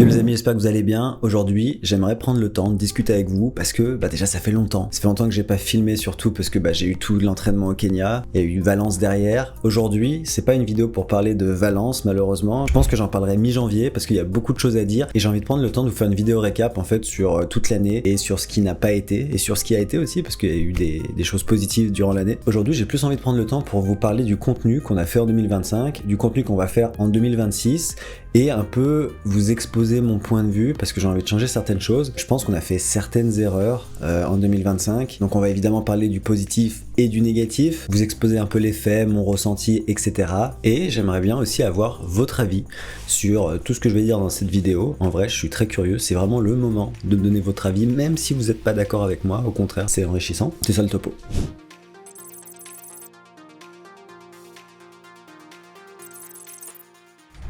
Yo les amis, j'espère que vous allez bien. Aujourd'hui, j'aimerais prendre le temps de discuter avec vous parce que déjà ça fait longtemps. Ça fait longtemps que j'ai pas filmé, surtout parce que j'ai eu tout l'entraînement au Kenya, il y a eu Valence derrière. Aujourd'hui, c'est pas une vidéo pour parler de Valence malheureusement. Je pense que j'en parlerai mi-janvier parce qu'il y a beaucoup de choses à dire et j'ai envie de prendre le temps de vous faire une vidéo récap en fait sur toute l'année et sur ce qui n'a pas été et sur ce qui a été aussi parce qu'il y a eu des choses positives durant l'année. Aujourd'hui, j'ai plus envie de prendre le temps pour vous parler du contenu qu'on a fait en 2025, du contenu qu'on va faire en 2026 et un peu vous exposer mon point de vue parce que j'ai envie de changer certaines choses. Je pense qu'on a fait certaines erreurs en 2025, donc on va évidemment parler du positif et du négatif, vous exposer un peu les faits, mon ressenti, etc. Et j'aimerais bien aussi avoir votre avis sur tout ce que je vais dire dans cette vidéo. En vrai, je suis très curieux, c'est vraiment le moment de me donner votre avis, même si vous n'êtes pas d'accord avec moi, au contraire, c'est enrichissant. C'est ça le topo.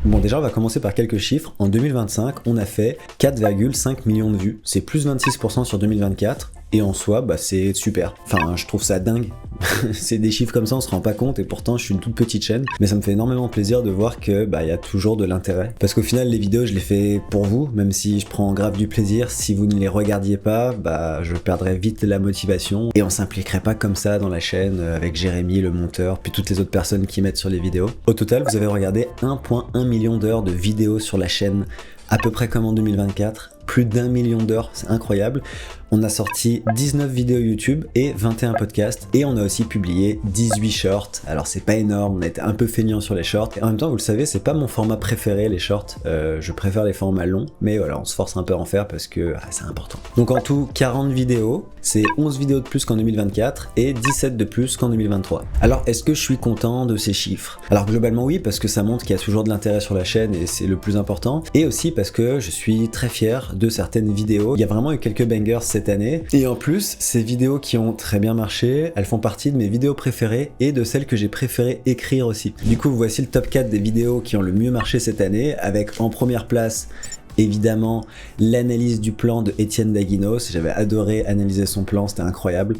Bon, déjà, on va commencer par quelques chiffres. En 2025, on a fait 4,5 millions de vues. C'est plus 26% sur 2024. Et en soi, c'est super. Enfin, je trouve ça dingue. C'est des chiffres comme ça, on se rend pas compte. Et pourtant, je suis une toute petite chaîne. Mais ça me fait énormément plaisir de voir que y a toujours de l'intérêt. Parce qu'au final, les vidéos, je les fais pour vous. Même si je prends grave du plaisir. Si vous ne les regardiez pas, je perdrais vite la motivation. Et on s'impliquerait pas comme ça dans la chaîne avec Jérémy, le monteur, puis toutes les autres personnes qui mettent sur les vidéos. Au total, vous avez regardé 1,1 million d'heures de vidéos sur la chaîne. À peu près comme en 2024. Plus d'1 million d'heures, c'est incroyable. On a sorti 19 vidéos YouTube et 21 podcasts et on a aussi publié 18 shorts. Alors c'est pas énorme, on a été un peu feignant sur les shorts. Et en même temps, vous le savez, c'est pas mon format préféré les shorts. Je préfère les formats longs, mais voilà, on se force un peu à en faire parce que c'est important. Donc en tout, 40 vidéos, c'est 11 vidéos de plus qu'en 2024 et 17 de plus qu'en 2023. Alors est-ce que je suis content de ces chiffres? Alors globalement oui, parce que ça montre qu'il y a toujours de l'intérêt sur la chaîne et c'est le plus important. Et aussi parce que je suis très fier de certaines vidéos. Il y a vraiment eu quelques bangers cette année. Et en plus, ces vidéos qui ont très bien marché, elles font partie de mes vidéos préférées et de celles que j'ai préféré écrire aussi. Du coup, voici le top 4 des vidéos qui ont le mieux marché cette année, avec en première place évidemment l'analyse du plan de Étienne Daguinos. J'avais adoré analyser son plan, c'était incroyable.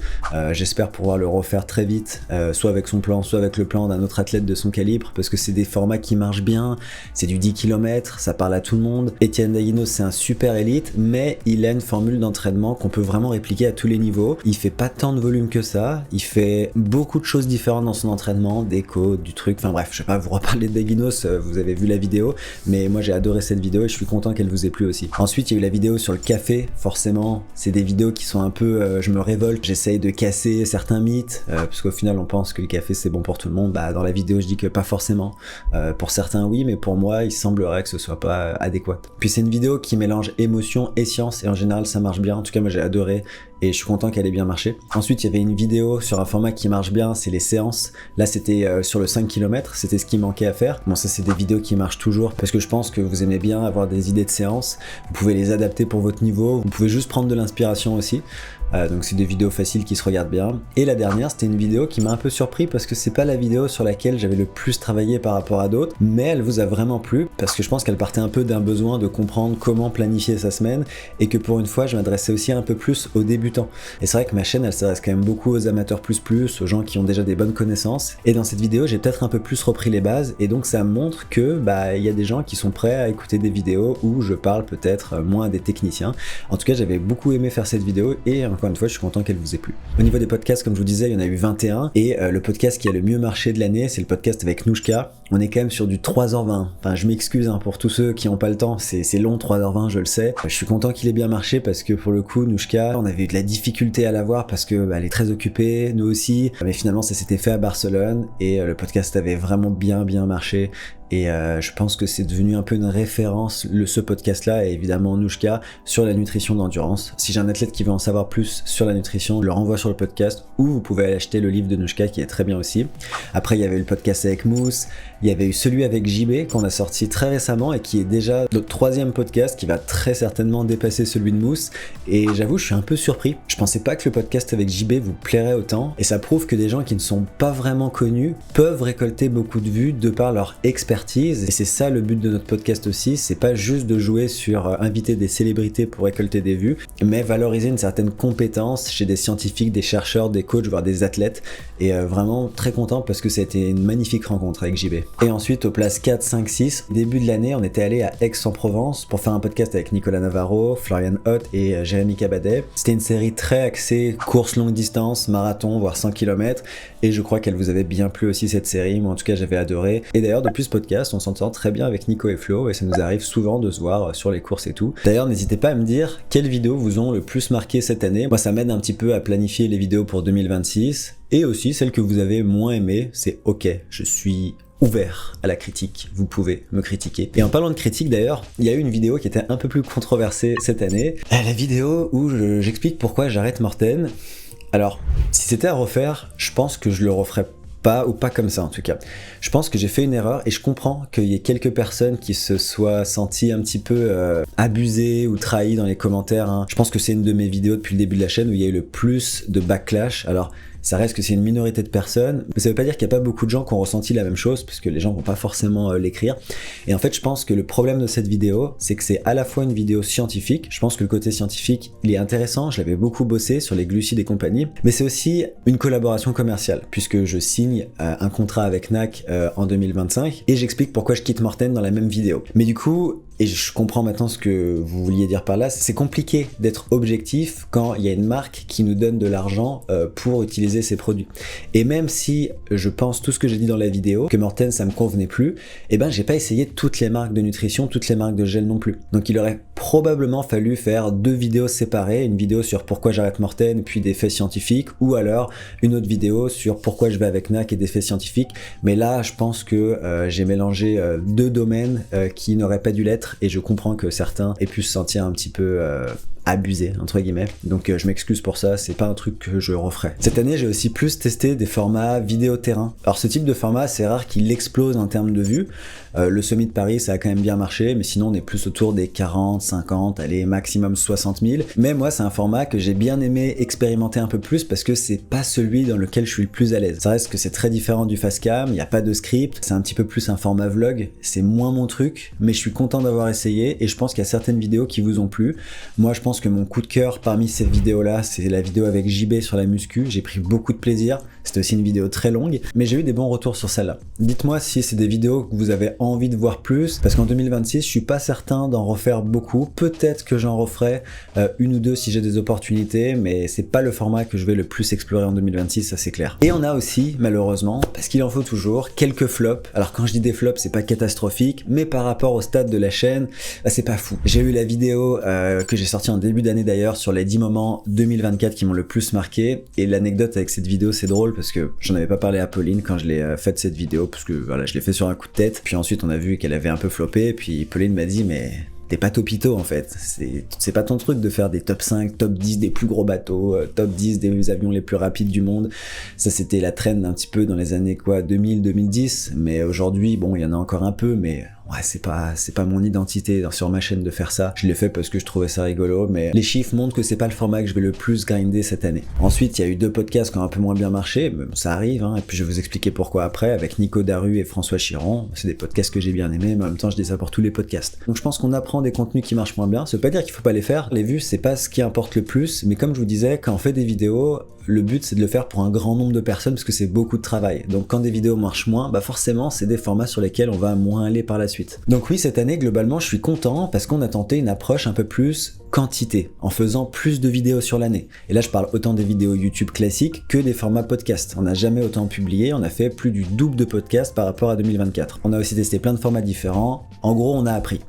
J'espère pouvoir le refaire très vite, soit avec son plan, soit avec le plan d'un autre athlète de son calibre, parce que c'est des formats qui marchent bien, c'est du 10 km, ça parle à tout le monde. Étienne Daguinos c'est un super élite, mais il a une formule d'entraînement qu'on peut vraiment répliquer à tous les niveaux. Il fait pas tant de volume que ça, il fait beaucoup de choses différentes dans son entraînement, des côtes, du truc, enfin bref, je vais pas vous reparler de Daguinos, vous avez vu la vidéo, mais moi j'ai adoré cette vidéo et je suis content qu'elle vous ait plu aussi. Ensuite, il y a eu la vidéo sur le café, forcément, c'est des vidéos qui sont un peu, je me révolte, j'essaye de casser certains mythes, parce qu'au final, on pense que le café c'est bon pour tout le monde. Dans la vidéo, je dis que pas forcément. Pour certains, oui, mais pour moi, il semblerait que ce soit pas adéquat. Puis c'est une vidéo qui mélange émotion et science, et en général, ça marche bien. En tout cas, moi, j'ai adoré. Et je suis content qu'elle ait bien marché. Ensuite, il y avait une vidéo sur un format qui marche bien, c'est les séances. Là, c'était sur le 5 km, c'était ce qui manquait à faire. Bon, ça, c'est des vidéos qui marchent toujours parce que je pense que vous aimez bien avoir des idées de séances. Vous pouvez les adapter pour votre niveau. Vous pouvez juste prendre de l'inspiration aussi. Donc c'est des vidéos faciles qui se regardent bien. Et la dernière, c'était une vidéo qui m'a un peu surpris parce que c'est pas la vidéo sur laquelle j'avais le plus travaillé par rapport à d'autres, mais elle vous a vraiment plu parce que je pense qu'elle partait un peu d'un besoin de comprendre comment planifier sa semaine et que pour une fois, je m'adressais aussi un peu plus aux débutants. Et c'est vrai que ma chaîne, elle s'adresse quand même beaucoup aux amateurs plus, aux gens qui ont déjà des bonnes connaissances. Et dans cette vidéo, j'ai peut-être un peu plus repris les bases et donc ça montre que il y a des gens qui sont prêts à écouter des vidéos où je parle peut-être moins à des techniciens. En tout cas, j'avais beaucoup aimé faire cette vidéo et encore une fois, je suis content qu'elle vous ait plu. Au niveau des podcasts, comme je vous disais, il y en a eu 21 et le podcast qui a le mieux marché de l'année, c'est le podcast avec Nouchka. On est quand même sur du 3h20. Enfin, je m'excuse pour tous ceux qui n'ont pas le temps, c'est long 3h20, je le sais. Je suis content qu'il ait bien marché parce que pour le coup, Nouchka, on avait eu de la difficulté à la voir parce que elle est très occupée, nous aussi. Mais finalement, ça s'était fait à Barcelone et le podcast avait vraiment bien marché. Et je pense que c'est devenu un peu une référence, ce podcast-là, et évidemment Nouchka, sur la nutrition d'endurance. Si j'ai un athlète qui veut en savoir plus sur la nutrition, je le renvoie sur le podcast, ou vous pouvez aller acheter le livre de Nouchka qui est très bien aussi. Après, il y avait eu le podcast avec Mousse, il y avait eu celui avec JB qu'on a sorti très récemment et qui est déjà notre 3e podcast qui va très certainement dépasser celui de Mousse. Et j'avoue, je suis un peu surpris. Je pensais pas que le podcast avec JB vous plairait autant. Et ça prouve que des gens qui ne sont pas vraiment connus peuvent récolter beaucoup de vues de par leur expertise expertise, et c'est ça le but de notre podcast aussi, c'est pas juste de jouer sur inviter des célébrités pour récolter des vues, mais valoriser une certaine compétence chez des scientifiques, des chercheurs, des coachs, voire des athlètes, et vraiment très content parce que ça a été une magnifique rencontre avec JB. Et ensuite, aux places 4, 5, 6, début de l'année, on était allé à Aix-en-Provence pour faire un podcast avec Nicolas Navarro, Florian Hott et Jérémy Cabadet. C'était une série très axée course longue distance, marathon, voire 100 km, et je crois qu'elle vous avait bien plu aussi cette série, moi en tout cas j'avais adoré. Et d'ailleurs depuis ce podcast, on s'entend très bien avec Nico et Flo, et ça nous arrive souvent de se voir sur les courses et tout. D'ailleurs n'hésitez pas à me dire quelles vidéos vous ont le plus marqué cette année. Moi ça m'aide un petit peu à planifier les vidéos pour 2026, et aussi celles que vous avez moins aimées, c'est ok, je suis ouvert à la critique, vous pouvez me critiquer. Et en parlant de critique d'ailleurs, il y a eu une vidéo qui était un peu plus controversée cette année, la vidéo où j'explique pourquoi j'arrête Morten. Alors, si c'était à refaire, je pense que je le referais pas, ou pas comme ça en tout cas. Je pense que j'ai fait une erreur, et je comprends qu'il y ait quelques personnes qui se soient senties un petit peu abusées ou trahies dans les commentaires, hein. Je pense que c'est une de mes vidéos depuis le début de la chaîne où il y a eu le plus de backlash. Alors, ça reste que c'est une minorité de personnes, mais ça veut pas dire qu'il n'y a pas beaucoup de gens qui ont ressenti la même chose, parce que les gens vont pas forcément l'écrire. Et en fait, je pense que le problème de cette vidéo, c'est que c'est à la fois une vidéo scientifique, je pense que le côté scientifique, il est intéressant, je l'avais beaucoup bossé sur les glucides et compagnie, mais c'est aussi une collaboration commerciale, puisque je signe un contrat avec NAC en 2025, et j'explique pourquoi je quitte Morten dans la même vidéo. Mais du coup, et je comprends maintenant ce que vous vouliez dire par là, c'est compliqué d'être objectif quand il y a une marque qui nous donne de l'argent pour utiliser ses produits. Et même si je pense tout ce que j'ai dit dans la vidéo, que Morten ça me convenait plus, et ben j'ai pas essayé toutes les marques de nutrition, toutes les marques de gel non plus. Donc il aurait probablement fallu faire 2 vidéos séparées, une vidéo sur pourquoi j'arrête Morten, puis des faits scientifiques, ou alors une autre vidéo sur pourquoi je vais avec NAC et des faits scientifiques. Mais là, je pense que j'ai mélangé 2 domaines qui n'auraient pas dû l'être, et je comprends que certains aient pu se sentir un petit peu abusé entre guillemets, donc je m'excuse pour ça, c'est pas un truc que je referai. Cette année j'ai aussi plus testé des formats vidéo terrain. Alors ce type de format c'est rare qu'il explose en termes de vues, le Semi de Paris ça a quand même bien marché, mais sinon on est plus autour des 40, 50, allez maximum 60 000, mais moi c'est un format que j'ai bien aimé expérimenter un peu plus parce que c'est pas celui dans lequel je suis le plus à l'aise. Ça reste que c'est très différent du fast cam, il n'y a pas de script, c'est un petit peu plus un format vlog, c'est moins mon truc, mais je suis content d'avoir essayé, et je pense qu'il y a certaines vidéos qui vous ont plu. Moi je pense que mon coup de cœur parmi ces vidéos-là, c'est la vidéo avec JB sur la muscu. J'ai pris beaucoup de plaisir. C'était aussi une vidéo très longue, mais j'ai eu des bons retours sur celle-là. Dites-moi si c'est des vidéos que vous avez envie de voir plus, parce qu'en 2026, je suis pas certain d'en refaire beaucoup. Peut-être que j'en referai une ou deux si j'ai des opportunités, mais c'est pas le format que je vais le plus explorer en 2026, ça c'est clair. Et on a aussi, malheureusement, parce qu'il en faut toujours, quelques flops. Alors quand je dis des flops, c'est pas catastrophique, mais par rapport au stade de la chaîne, bah, c'est pas fou. J'ai eu la vidéo que j'ai sortie en début d'année d'ailleurs sur les 10 moments 2024 qui m'ont le plus marqué, et l'anecdote avec cette vidéo c'est drôle parce que j'en avais pas parlé à Pauline quand je l'ai faite cette vidéo, parce que voilà, je l'ai fait sur un coup de tête, puis ensuite on a vu qu'elle avait un peu floppé, puis Pauline m'a dit mais t'es pas topito en fait, c'est pas ton truc de faire des top 5, top 10 des plus gros bateaux, top 10 des avions les plus rapides du monde. Ça c'était la trend un petit peu dans les années 2000-2010, mais aujourd'hui bon il y en a encore un peu, mais ouais, c'est pas mon identité sur ma chaîne de faire ça. Je l'ai fait parce que je trouvais ça rigolo, mais les chiffres montrent que c'est pas le format que je vais le plus grinder cette année. Ensuite, il y a eu 2 podcasts qui ont un peu moins bien marché, mais ça arrive, hein, et puis je vais vous expliquer pourquoi après, avec Nico Daru et François Chiron. C'est des podcasts que j'ai bien aimés, mais en même temps, je dis ça pour tous les podcasts. Donc je pense qu'on apprend des contenus qui marchent moins bien. Ça veut pas dire qu'il faut pas les faire. Les vues, c'est pas ce qui importe le plus, mais comme je vous disais, quand on fait des vidéos, le but c'est de le faire pour un grand nombre de personnes parce que c'est beaucoup de travail. Donc quand des vidéos marchent moins, bah forcément c'est des formats sur lesquels on va moins aller par la suite. Donc oui, cette année globalement je suis content parce qu'on a tenté une approche un peu plus quantité, en faisant plus de vidéos sur l'année. Et là je parle autant des vidéos YouTube classiques que des formats podcast. On n'a jamais autant publié, on a fait plus du double de podcasts par rapport à 2024. On a aussi testé plein de formats différents, en gros on a appris.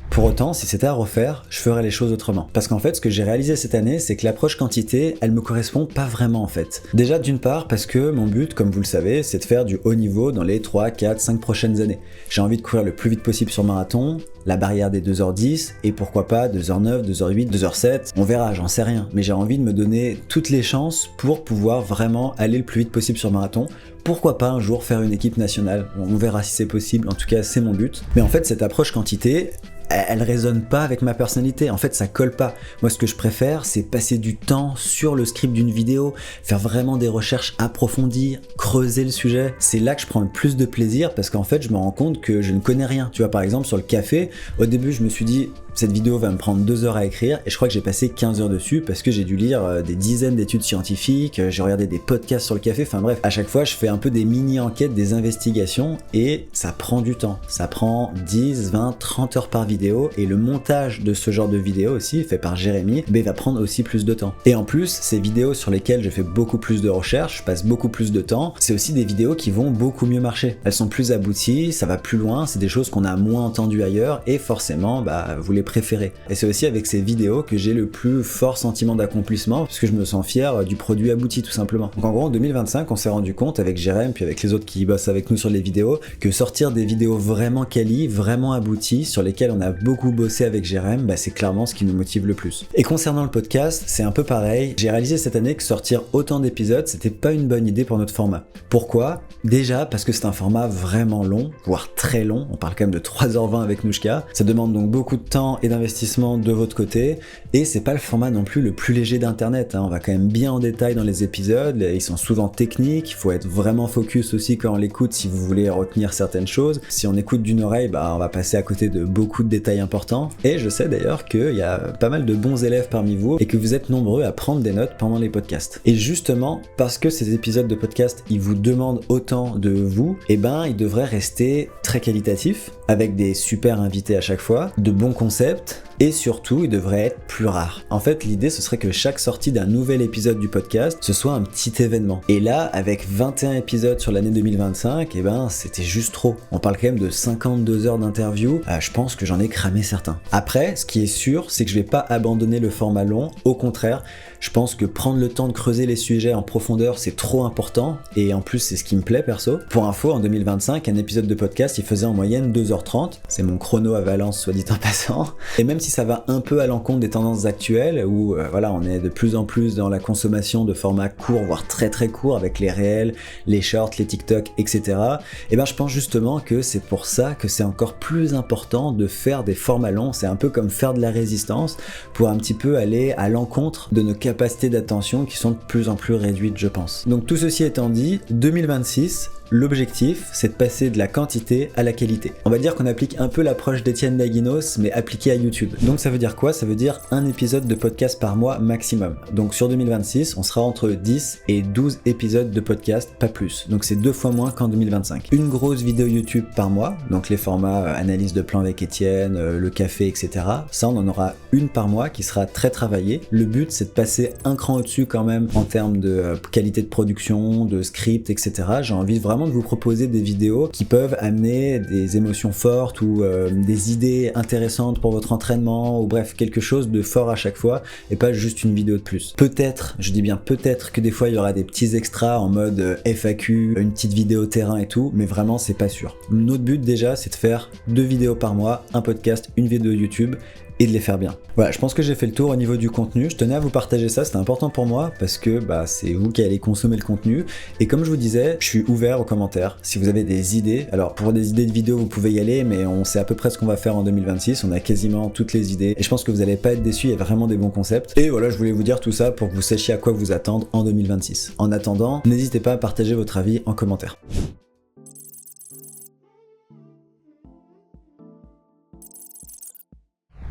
Pour autant, si c'était à refaire, je ferais les choses autrement. Parce qu'en fait, ce que j'ai réalisé cette année, c'est que l'approche quantité, elle me correspond pas vraiment en fait. Déjà d'une part parce que mon but, comme vous le savez, c'est de faire du haut niveau dans les 3, 4, 5 prochaines années. J'ai envie de courir le plus vite possible sur marathon, la barrière des 2h10, et pourquoi pas 2h09, 2h08, 2h07, on verra, j'en sais rien. Mais j'ai envie de me donner toutes les chances pour pouvoir vraiment aller le plus vite possible sur marathon. Pourquoi pas un jour faire une équipe nationale? On verra si c'est possible, en tout cas c'est mon but. Mais en fait cette approche quantité, elle résonne pas avec ma personnalité. En fait, ça colle pas. Moi, ce que je préfère, c'est passer du temps sur le script d'une vidéo, faire vraiment des recherches approfondies, creuser le sujet. C'est là que je prends le plus de plaisir parce qu'en fait, je me rends compte que je ne connais rien. Tu vois, par exemple, sur le café, au début, je me suis dit, cette vidéo va me prendre 2 heures à écrire et je crois que j'ai passé 15 heures dessus parce que j'ai dû lire des dizaines d'études scientifiques, j'ai regardé des podcasts sur le café, enfin bref, à chaque fois je fais un peu des mini-enquêtes, des investigations et ça prend du temps. Ça prend 10, 20, 30 heures par vidéo et le montage de ce genre de vidéo aussi, fait par Jérémy, va prendre aussi plus de temps. Et en plus, ces vidéos sur lesquelles je fais beaucoup plus de recherches, je passe beaucoup plus de temps, c'est aussi des vidéos qui vont beaucoup mieux marcher. Elles sont plus abouties, ça va plus loin, c'est des choses qu'on a moins entendues ailleurs et forcément, vous les préférez. Et c'est aussi avec ces vidéos que j'ai le plus fort sentiment d'accomplissement parce que je me sens fier du produit abouti tout simplement. Donc en gros en 2025 on s'est rendu compte avec Jérém puis avec les autres qui bossent avec nous sur les vidéos que sortir des vidéos vraiment quali, vraiment abouties sur lesquelles on a beaucoup bossé avec Jérém, c'est clairement ce qui nous motive le plus. Et concernant le podcast, c'est un peu pareil. J'ai réalisé cette année que sortir autant d'épisodes c'était pas une bonne idée pour notre format. Pourquoi ? Déjà parce que c'est un format vraiment long, voire très long, on parle quand même de 3h20 avec Nouchka, ça demande donc beaucoup de temps et d'investissement de votre côté et c'est pas le format non plus le plus léger d'internet, on va quand même bien en détail dans les épisodes, ils sont souvent techniques, il faut être vraiment focus aussi quand on l'écoute si vous voulez retenir certaines choses. Si on écoute d'une oreille, on va passer à côté de beaucoup de détails importants et je sais d'ailleurs qu'il y a pas mal de bons élèves parmi vous et que vous êtes nombreux à prendre des notes pendant les podcasts. Et justement parce que ces épisodes de podcast ils vous demandent autant de vous, ils devraient rester très qualitatifs avec des super invités à chaque fois, de bons concepts et surtout ils devraient être plus rares. En fait l'idée ce serait que chaque sortie d'un nouvel épisode du podcast ce soit un petit événement. Et là avec 21 épisodes sur l'année 2025, c'était juste trop. On parle quand même de 52 heures d'interview, je pense que j'en ai cramé certains. Après ce qui est sûr c'est que je vais pas abandonner le format long, au contraire je pense que prendre le temps de creuser les sujets en profondeur c'est trop important et en plus c'est ce qui me plaît perso. Pour info en 2025 un épisode de podcast il faisait en moyenne 2h30, c'est mon chrono à Valence soit dit en passant, et même si ça va un peu à l'encontre des tendances actuelles où on est de plus en plus dans la consommation de formats courts voire très très courts avec les réels, les shorts, les TikTok etc. Je pense justement que c'est pour ça que c'est encore plus important de faire des formats longs, c'est un peu comme faire de la résistance pour un petit peu aller à l'encontre de nos capacités d'attention qui sont de plus en plus réduites je pense. Donc tout ceci étant dit, 2026, l'objectif, c'est de passer de la quantité à la qualité. On va dire qu'on applique un peu l'approche d'Étienne Daguinos, mais appliquée à YouTube. Donc ça veut dire quoi ? Ça veut dire un épisode de podcast par mois maximum. Donc sur 2026, on sera entre 10 et 12 épisodes de podcast, pas plus. Donc c'est 2 fois moins qu'en 2025. Une grosse vidéo YouTube par mois, donc les formats analyse de plan avec Étienne, le café, etc. Ça, on en aura une par mois qui sera très travaillée. Le but, c'est de passer un cran au-dessus quand même en termes de qualité de production, de script, etc. J'ai envie vraiment de vous proposer des vidéos qui peuvent amener des émotions fortes ou des idées intéressantes pour votre entraînement ou bref quelque chose de fort à chaque fois et pas juste une vidéo de plus. Peut-être, je dis bien peut-être que des fois il y aura des petits extras en mode FAQ, une petite vidéo terrain et tout, mais vraiment c'est pas sûr. Notre but déjà c'est de faire 2 vidéos par mois, un podcast, une vidéo YouTube et de les faire bien. Voilà, je pense que j'ai fait le tour au niveau du contenu. Je tenais à vous partager ça, c'était important pour moi parce que c'est vous qui allez consommer le contenu. Et comme je vous disais, je suis ouvert aux commentaires. Si vous avez des idées, alors pour des idées de vidéos, vous pouvez y aller, mais on sait à peu près ce qu'on va faire en 2026. On a quasiment toutes les idées et je pense que vous n'allez pas être déçus. Il y a vraiment des bons concepts. Et voilà, je voulais vous dire tout ça pour que vous sachiez à quoi vous attendre en 2026. En attendant, n'hésitez pas à partager votre avis en commentaire.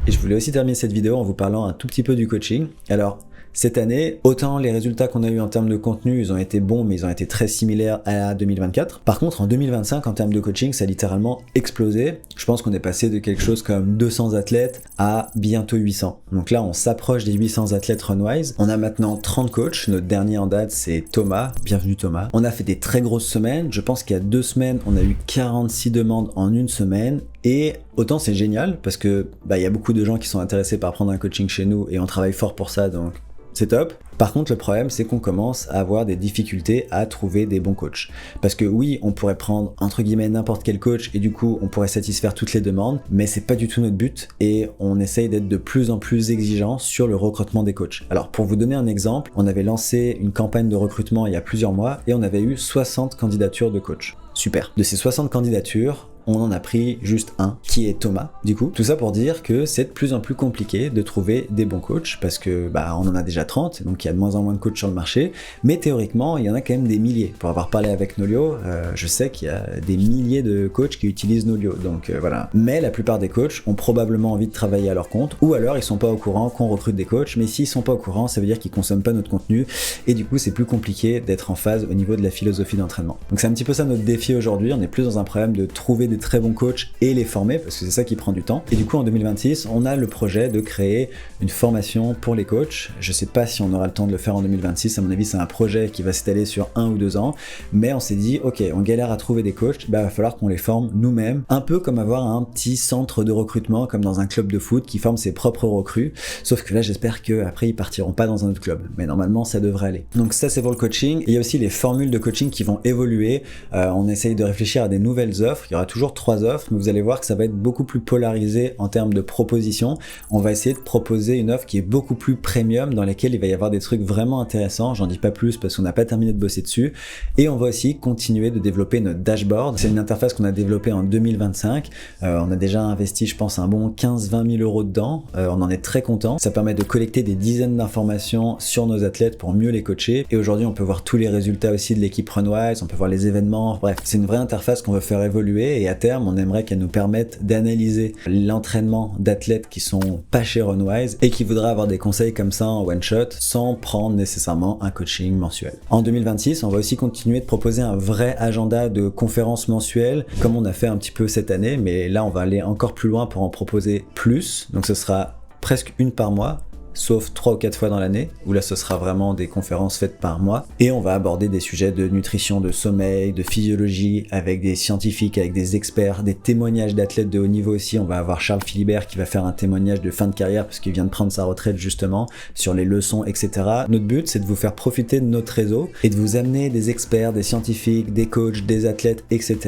Et je voulais aussi terminer cette vidéo en vous parlant un tout petit peu du coaching. Alors, cette année, autant les résultats qu'on a eu en termes de contenu, ils ont été bons, mais ils ont été très similaires à 2024. Par contre, en 2025, en termes de coaching, ça a littéralement explosé. Je pense qu'on est passé de quelque chose comme 200 athlètes à bientôt 800. Donc là, on s'approche des 800 athlètes Runwise. On a maintenant 30 coachs. Notre dernier en date, c'est Thomas. Bienvenue Thomas. On a fait des très grosses semaines. Je pense qu'il y a 2 semaines, on a eu 46 demandes en une semaine. Et autant c'est génial parce que y a beaucoup de gens qui sont intéressés par prendre un coaching chez nous et on travaille fort pour ça, donc c'est top. Par contre, le problème, c'est qu'on commence à avoir des difficultés à trouver des bons coachs. Parce que oui, on pourrait prendre, entre guillemets, n'importe quel coach et du coup, on pourrait satisfaire toutes les demandes, mais c'est pas du tout notre but et on essaye d'être de plus en plus exigeant sur le recrutement des coachs. Alors, pour vous donner un exemple, on avait lancé une campagne de recrutement il y a plusieurs mois et on avait eu 60 candidatures de coachs. Super. De ces 60 candidatures, on en a pris juste un, qui est Thomas, du coup. Tout ça pour dire que c'est de plus en plus compliqué de trouver des bons coachs, parce que on en a déjà 30, donc il y a de moins en moins de coachs sur le marché, mais théoriquement, il y en a quand même des milliers. Pour avoir parlé avec Nolio, je sais qu'il y a des milliers de coachs qui utilisent Nolio, donc voilà. Mais la plupart des coachs ont probablement envie de travailler à leur compte, ou alors ils sont pas au courant qu'on recrute des coachs, mais s'ils sont pas au courant, ça veut dire qu'ils consomment pas notre contenu, et du coup c'est plus compliqué d'être en phase au niveau de la philosophie d'entraînement. Donc c'est un petit peu ça notre défi aujourd'hui, on est plus dans un problème de trouver des très bons coachs et les former, parce que c'est ça qui prend du temps. Et du coup en 2026, on a le projet de créer une formation pour les coachs. Je sais pas si on aura le temps de le faire en 2026, à mon avis c'est un projet qui va s'étaler sur 1 ou 2 ans, mais on s'est dit ok, on galère à trouver des coachs, va falloir qu'on les forme nous-mêmes, un peu comme avoir un petit centre de recrutement comme dans un club de foot qui forme ses propres recrues, sauf que là j'espère qu'après ils partiront pas dans un autre club, mais normalement ça devrait aller. Donc ça c'est pour le coaching. Et il y a aussi les formules de coaching qui vont évoluer, on essaye de réfléchir à des nouvelles offres, il y aura toujours 3 offres, mais vous allez voir que ça va être beaucoup plus polarisé en termes de propositions. On va essayer de proposer une offre qui est beaucoup plus premium, dans laquelle il va y avoir des trucs vraiment intéressants, j'en dis pas plus parce qu'on n'a pas terminé de bosser dessus, et on va aussi continuer de développer notre dashboard. C'est une interface qu'on a développée en 2025, on a déjà investi je pense un bon 15-20 000 euros dedans, on en est très content. Ça permet de collecter des dizaines d'informations sur nos athlètes pour mieux les coacher, et aujourd'hui on peut voir tous les résultats aussi de l'équipe Runwise, on peut voir les événements, bref, c'est une vraie interface qu'on veut faire évoluer, et à terme on aimerait qu'elle nous permette d'analyser l'entraînement d'athlètes qui sont pas chez Runwise et qui voudraient avoir des conseils comme ça en one shot sans prendre nécessairement un coaching mensuel. En 2026, on va aussi continuer de proposer un vrai agenda de conférences mensuelles comme on a fait un petit peu cette année, mais là on va aller encore plus loin pour en proposer plus, donc ce sera presque une par mois, sauf 3 ou 4 fois dans l'année, où là ce sera vraiment des conférences faites par mois, et on va aborder des sujets de nutrition, de sommeil, de physiologie, avec des scientifiques, avec des experts, des témoignages d'athlètes de haut niveau aussi. On va avoir Charles Philibert qui va faire un témoignage de fin de carrière, parce qu'il vient de prendre sa retraite justement, sur les leçons, etc. Notre but, c'est de vous faire profiter de notre réseau, et de vous amener des experts, des scientifiques, des coachs, des athlètes, etc.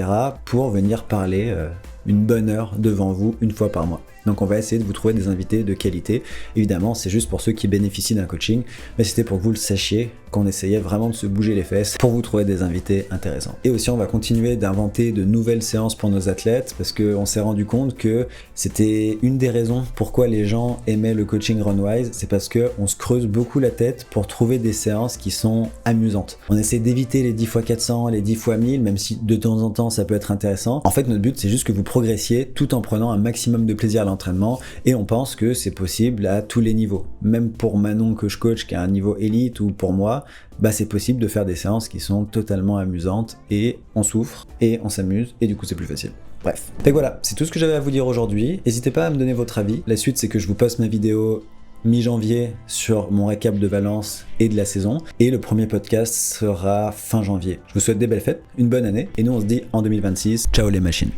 pour venir parler une bonne heure devant vous, une fois par mois. Donc on va essayer de vous trouver des invités de qualité. Évidemment, c'est juste pour ceux qui bénéficient d'un coaching, mais c'était pour que vous le sachiez, qu'on essayait vraiment de se bouger les fesses pour vous trouver des invités intéressants. Et aussi, on va continuer d'inventer de nouvelles séances pour nos athlètes, parce qu'on s'est rendu compte que c'était une des raisons pourquoi les gens aimaient le coaching Runwise, c'est parce qu'on se creuse beaucoup la tête pour trouver des séances qui sont amusantes. On essaie d'éviter les 10x400, les 10x1000, même si de temps en temps ça peut être intéressant. En fait, notre but, c'est juste que vous progressiez tout en prenant un maximum de plaisir à l'entraînement, et on pense que c'est possible à tous les niveaux. Même pour Manon que je coach qui a un niveau élite, ou pour moi, c'est possible de faire des séances qui sont totalement amusantes, et on souffre, et on s'amuse, et du coup c'est plus facile. Bref. Donc voilà, c'est tout ce que j'avais à vous dire aujourd'hui. N'hésitez pas à me donner votre avis. La suite, c'est que je vous poste ma vidéo mi-janvier sur mon récap de Valence et de la saison, et le premier podcast sera fin janvier. Je vous souhaite des belles fêtes, une bonne année, et nous on se dit en 2026, ciao les machines.